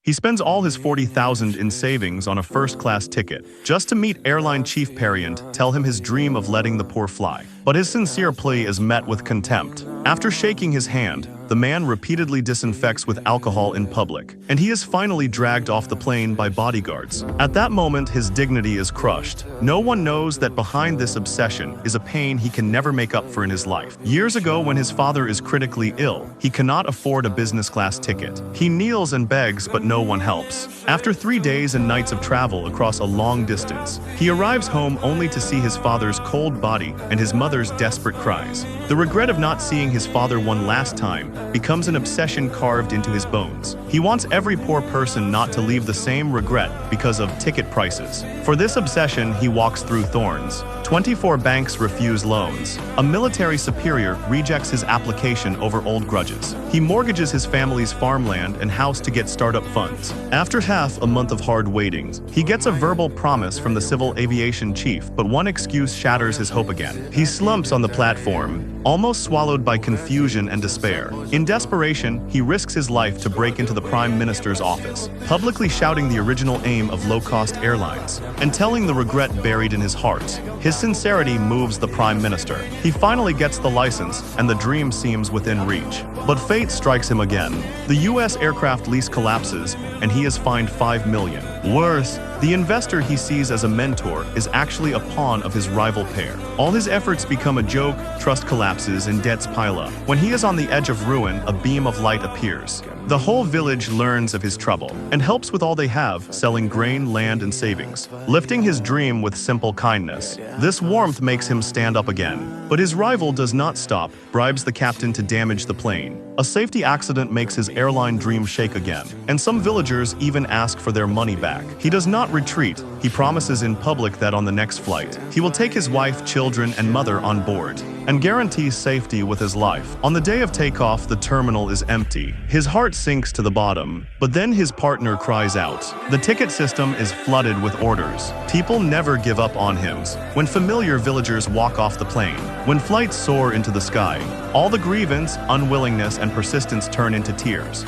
He spends all his 40,000 in savings on a first-class ticket, just to meet airline chief Parent, tell him his dream of letting the poor fly. But his sincere plea is met with contempt. After shaking his hand, the man repeatedly disinfects with alcohol in public, and he is finally dragged off the plane by bodyguards. At that moment, his dignity is crushed. No one knows that behind this obsession is a pain he can never make up for in his life. Years ago, when his father is critically ill, he cannot afford a business-class ticket. He kneels and begs, but no one helps. After 3 days and nights of travel across a long distance, he arrives home only to see his father's cold body and his mother's desperate cries. The regret of not seeing his father one last time becomes an obsession carved into his bones. He wants every poor person not to leave the same regret because of ticket prices. For this obsession, he walks through thorns. 24 banks refuse loans. A military superior rejects his application over old grudges. He mortgages his family's farmland and house to get startup funds. After half a month of hard waiting, he gets a verbal promise from the civil aviation chief, but one excuse shatters his hope again. He slumps on the platform, almost swallowed by confusion and despair. In desperation, he risks his life to break into the Prime Minister's office, publicly shouting the original aim of low-cost airlines, and telling the regret buried in his heart. His sincerity moves the Prime Minister. He finally gets the license, and the dream seems within reach. But fate strikes him again. The U.S. aircraft lease collapses, and he is fined $5 million. Worse, the investor he sees as a mentor is actually a pawn of his rival pair. All his efforts become a joke, trust collapses, and debts pile up. When he is on the edge of ruin, a beam of light appears. The whole village learns of his trouble and helps with all they have, selling grain, land, and savings, lifting his dream with simple kindness. This warmth makes him stand up again. But his rival does not stop, bribes the captain to damage the plane. A safety accident makes his airline dream shake again, and some villagers even ask for their money back. He does not retreat. He promises in public that on the next flight, he will take his wife, children, and mother on board, and guarantees safety with his life. On the day of takeoff, the terminal is empty. His heart sinks to the bottom, but then his partner cries out. The ticket system is flooded with orders. People never give up on him. When familiar villagers walk off the plane, when flights soar into the sky, all the grievance, unwillingness, and persistence turn into tears.